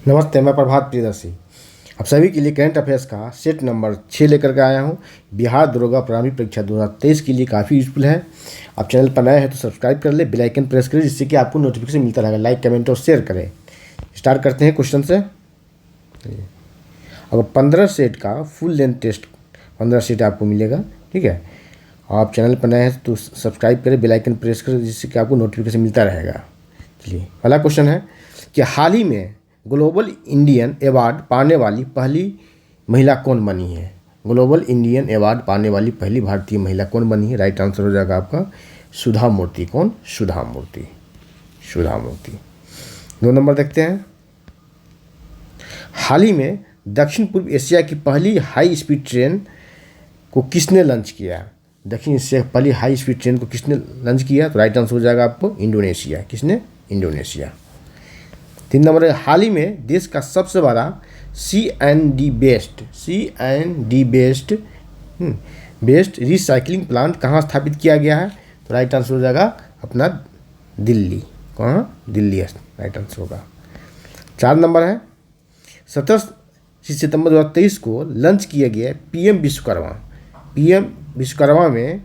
नमस्ते, मैं प्रभात प्रियदर्शी आप सभी के लिए करंट अफेयर्स का सेट नंबर 6 लेकर के आया हूँ। बिहार दरोगा प्रारंभिक परीक्षा 2023 के लिए काफ़ी यूजफुल है। आप चैनल पर नए हैं तो सब्सक्राइब कर ले, बेल आइकन प्रेस करें जिससे कि आपको नोटिफिकेशन मिलता रहेगा। लाइक, कमेंट और शेयर करें। स्टार्ट करते हैं क्वेश्चन से। अब 15 सेट का फुल लेंथ टेस्ट 15 सेट आपको मिलेगा, ठीक है। आप चैनल पर नए हैं तो सब्सक्राइब करें, बेल आइकन प्रेस करें जिससे कि आपको नोटिफिकेशन मिलता रहेगा। चलिए, पहला क्वेश्चन है कि हाल ही में ग्लोबल इंडियन अवार्ड पाने वाली पहली महिला कौन बनी है। ग्लोबल इंडियन अवार्ड पाने वाली पहली भारतीय महिला कौन बनी है। राइट आंसर हो जाएगा आपका सुधा मूर्ति। कौन? सुधा मूर्ति। सुधा मूर्ति। 2 नंबर देखते हैं। हाल ही में दक्षिण पूर्व एशिया की पहली हाई स्पीड ट्रेन को किसने लॉन्च किया। दक्षिण एशिया की पहली हाई स्पीड ट्रेन को किसने लॉन्च किया। तो राइट आंसर हो जाएगा आपको इंडोनेशिया। किसने? इंडोनेशिया। 3 नंबर है, हाल ही में देश का सबसे बड़ा C&D बेस्ड रिसाइकलिंग प्लांट कहाँ स्थापित किया गया है। तो राइट आंसर हो जाएगा अपना दिल्ली। कहाँ? दिल्ली राइट आंसर होगा। 4 नंबर है, 17 सितंबर 2023 को लॉन्च किया गया PM विश्वकर्मा में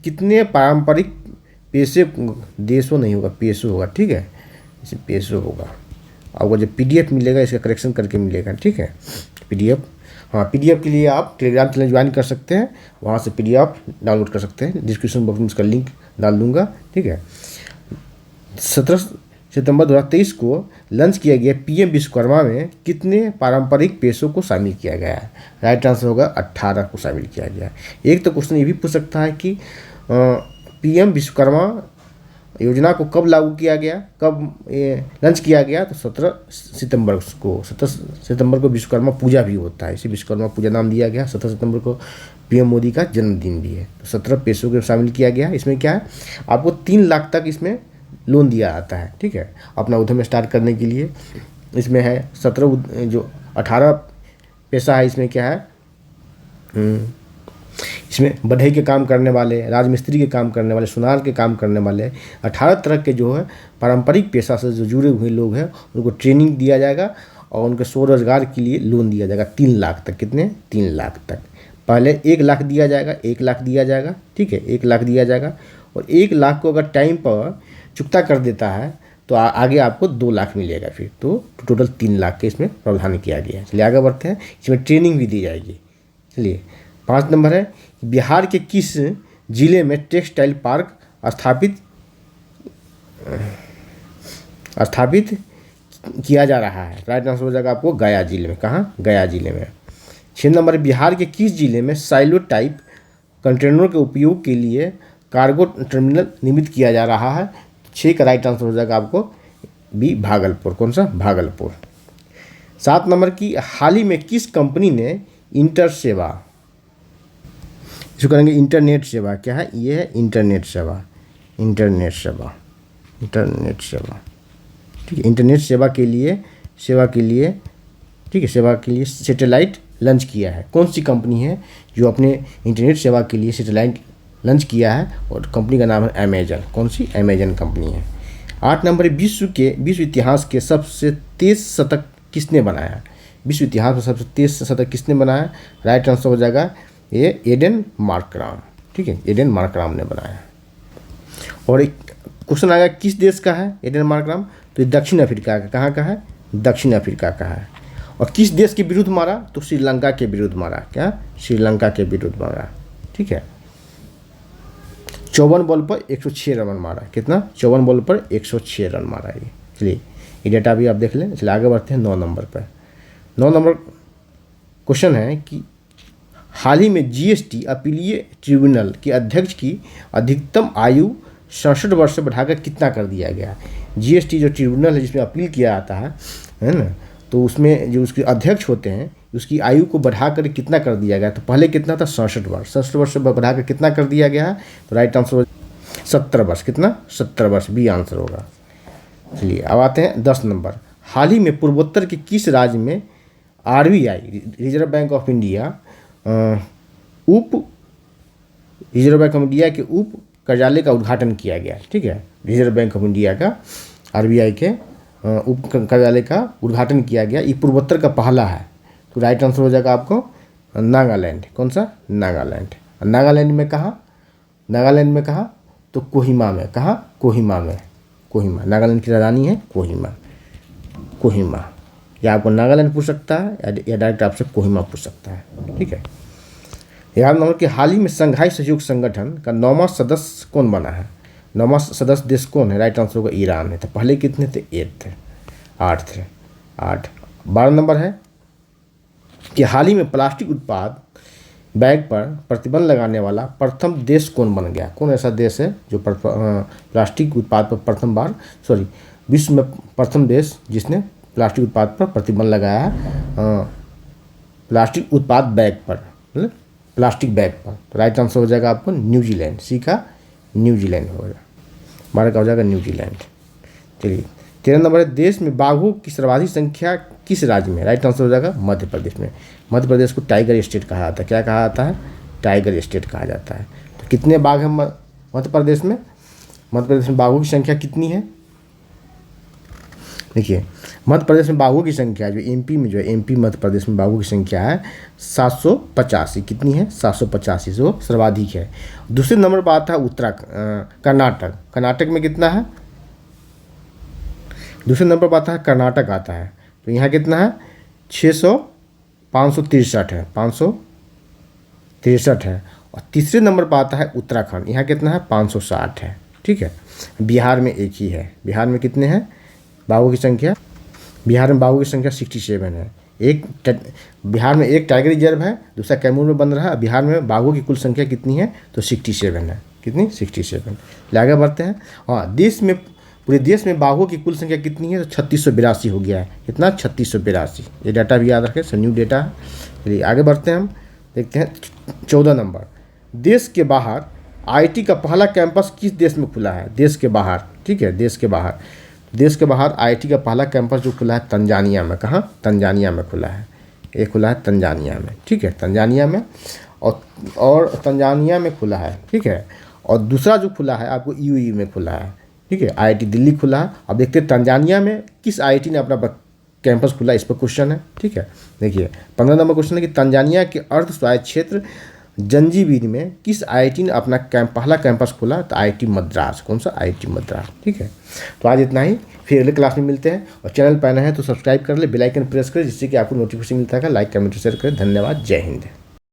कितने पारंपरिक पेशे देशों नहीं होगा, पेशो होगा, ठीक है, इसे पेशो होगा। आपको जब PDF मिलेगा इसका करेक्शन करके मिलेगा, ठीक है। PDF, हाँ, PDF के लिए आप टेलीग्राम चैनल ज्वाइन कर सकते हैं, वहाँ से PDF डाउनलोड कर सकते हैं। डिस्क्रिप्शन बॉक्स में उसका लिंक डाल दूंगा, ठीक है। 17 सितंबर 2023 को लॉन्च किया गया PM विश्वकर्मा में कितने पारंपरिक पेशों को शामिल किया गया है। राइट आंसर होगा 18 को शामिल किया गया है। एक तो क्वेश्चन ये भी पूछ सकता है कि PM विश्वकर्मा योजना को कब लागू किया गया, कब लॉन्च किया गया। तो 17 सितंबर को विश्वकर्मा पूजा भी होता है, इसे विश्वकर्मा पूजा नाम दिया गया। 17 सितंबर को PM मोदी का जन्मदिन भी है। तो 17 पेशों को शामिल किया गया। इसमें क्या है, आपको 3 लाख तक इसमें लोन दिया जाता है, ठीक है, अपना उद्यम स्टार्ट करने के लिए। इसमें है 18 पेशा है। इसमें क्या है, इसमें बढ़ई के काम करने वाले, राजमिस्त्री के काम करने वाले, सुनार के काम करने वाले 18 तरह के जो है पारंपरिक पेशा से जो जुड़े हुए लोग हैं उनको ट्रेनिंग दिया जाएगा और उनके स्वरोजगार के लिए लोन दिया जाएगा 3 लाख तक। कितने? 3 लाख तक। पहले 1 लाख दिया जाएगा, 1 लाख दिया जाएगा, ठीक है, 1 लाख दिया जाएगा। और 1 लाख को अगर टाइम पर चुकता कर देता है तो आगे आपको 2 लाख मिलेगा फिर। तो टोटल 3 लाख के इसमें प्रावधान किया गया है। चलिए आगे बढ़ते हैं। इसमें ट्रेनिंग भी दी जाएगी। चलिए 5 नंबर है, बिहार के किस जिले में टेक्सटाइल पार्क स्थापित किया जा रहा है। राइट आंसर हो जाएगा आपको गया जिले में। कहाँ? गया जिले में। 6 नंबर, बिहार के किस जिले में साइलो टाइप कंटेनरों के उपयोग के लिए कार्गो टर्मिनल निर्मित किया जा रहा है। 6 का राइट आंसर हो जाएगा आपको बी, भागलपुर। कौन सा? भागलपुर। 7 नंबर की, हाल ही में किस कंपनी ने इसको करेंगे इंटरनेट सेवा। क्या है? ये है इंटरनेट सेवा। ठीक है, इंटरनेट सेवा के लिए ठीक है, सेवा के लिए सैटेलाइट लॉन्च किया है। कौन सी कंपनी है जो अपने इंटरनेट सेवा के लिए सैटेलाइट लॉन्च किया है? और कंपनी का नाम है अमेजन। कौन सी? अमेजन कंपनी है। 8 नंबर, विश्व इतिहास के सबसे तेज शतक किसने बनाया। विश्व इतिहास में सबसे तेज शतक किसने बनाया। राइट आंसर हो जाएगा ये एडन मार्कराम। ठीक है, एडन मार्कराम ने बनाया। और एक क्वेश्चन आएगा किस देश का है एडन मार्कराम। तो ये दक्षिण अफ्रीका का। कहाँ का है? दक्षिण अफ्रीका का है। और किस देश के विरुद्ध मारा? तो श्रीलंका के विरुद्ध मारा। क्या? श्रीलंका के विरुद्ध मारा। ठीक है, 54 बॉल पर 106 रन मारा। कितना? 54 बॉल पर 106 रन मारा ये। चलिए ये डेटा भी आप देख लें। चलिए आगे बढ़ते हैं 9 नंबर पर। 9 नंबर क्वेश्चन है कि हाल ही में GST अपीलीय ट्रिब्यूनल के अध्यक्ष की अधिकतम आयु 67 वर्ष से बढ़ाकर कितना कर दिया गया। GST जो ट्रिब्यूनल है जिसमें अपील किया जाता है ना, तो उसमें जो उसके अध्यक्ष होते हैं उसकी आयु को बढ़ाकर कितना कर दिया गया। तो पहले कितना था? 67 वर्ष। 67 वर्ष से बढ़ाकर कितना कर दिया गया है। तो राइट आंसर 70 वर्ष। कितना? 70 वर्ष बी आंसर होगा। चलिए अब आते हैं 10 नंबर। हाल ही में पूर्वोत्तर के किस राज्य में RBI reserve bank of India के उप कार्यालय का उद्घाटन किया गया। ठीक है, रिजर्व बैंक ऑफ इंडिया का RBI के उप कार्यालय का उद्घाटन किया गया। ये पूर्वोत्तर का पहला है, तो राइट आंसर हो जाएगा आपको नागालैंड। कौन सा? नागालैंड। नागालैंड में कहाँ? नागालैंड में कहाँ? तो कोहिमा में। कहाँ? कोहिमा में। कोहिमा, नागालैंड की राजधानी है कोहिमा। कोहिमा, या आपको नागालैंड पूछ सकता है या डायरेक्ट आपसे कोहिमा पूछ सकता है। ठीक है, याद नंबर कि हाल ही में संघाई सहयोग संगठन का 9वां सदस्य कौन बना है? 9वां सदस्य देश कौन है? राइट आंसर होगा ईरान है। तो पहले कितने थे? 8 थे, 8 थे, 8। 12 नंबर है कि हाल ही में प्लास्टिक उत्पाद बैग पर प्रतिबंध लगाने वाला प्रथम देश कौन बन गया? कौन ऐसा देश है जो प्लास्टिक उत्पाद पर प्रथम बार, विश्व में प्रथम देश जिसने प्लास्टिक उत्पाद पर प्रतिबंध लगाया है? प्लास्टिक उत्पाद बैग पर, मतलब प्लास्टिक बैग पर। तो राइट आंसर हो जाएगा आपको न्यूजीलैंड। सी का न्यूजीलैंड होगा। 12 का हो जाएगा न्यूजीलैंड। चलिए 13 नंबर है, देश में बाघों की सर्वाधिक संख्या किस राज्य में? राइट आंसर हो जाएगा मध्य प्रदेश में। मध्य प्रदेश को टाइगर स्टेट कहा जाता है। क्या कहा जाता है? टाइगर स्टेट कहा जाता है। तो कितने बाघ हैं मध्य प्रदेश में? मध्य प्रदेश में बाघों की संख्या कितनी है? देखिए, मध्य प्रदेश में बाघों की संख्या जो एमपी में, जो है एमपी मध्य प्रदेश में बाघों की संख्या है 785। कितनी है? 785, जो सर्वाधिक है। दूसरे नंबर पर आता है कर्नाटक। कर्नाटक में कितना है? दूसरे नंबर पर आता है कर्नाटक आता है। तो यहाँ कितना है? 563 है, 563 है। और तीसरे नंबर पर आता है उत्तराखंड। यहाँ कितना है? 560 है। ठीक है, बिहार में एक ही है। बिहार में कितने हैं बाघों की संख्या? बिहार में बाघों की संख्या 67 है। बिहार में एक टाइगर रिजर्व है, दूसरा कैमूर में बन रहा है। बिहार में बाघों की कुल संख्या कितनी है? तो 67 है। कितनी? 67। आगे बढ़ते हैं। हाँ, देश में, पूरे देश में बाघों की कुल संख्या कितनी है? तो 3682 हो गया है। कितना? 3682। ये डाटा भी याद रखें, न्यू डेटा है। चलिए आगे बढ़ते हैं, हम देखते हैं 14 नंबर। देश के बाहर आईटी का पहला कैंपस किस देश में खुला है? देश के बाहर। ठीक है, देश के बाहर। देश के बाहर आईटी का पहला कैंपस जो खुला है तंजानिया में। कहाँ? तंजानिया में खुला है। ये खुला है तंजानिया में। ठीक है, तंजानिया में, और तंजानिया में खुला है। ठीक है, और दूसरा जो खुला है आपको यूएई में खुला है। ठीक है, आईआईटी दिल्ली खुला है। अब देखते हैं तंजानिया में किस आईआईटी ने अपना कैंपस खुला, इस पर क्वेश्चन है। ठीक है, देखिए 15 नंबर क्वेश्चन है कि तंजानिया के अर्ध स्वायत्त क्षेत्र जंजीबीर में किस आईआईटी ने अपना पहला कैंपस खोला? तो आईआईटी मद्रास। कौन सा? आईआईटी मद्रास। ठीक है, तो आज इतना ही, फिर अगले क्लास में मिलते हैं। और चैनल पर नए हैं तो सब्सक्राइब कर ले, बेल आइकन प्रेस करें, जिससे कि आपको नोटिफिकेशन मिलता है। लाइक कमेंट शेयर करें। धन्यवाद। जय हिंद।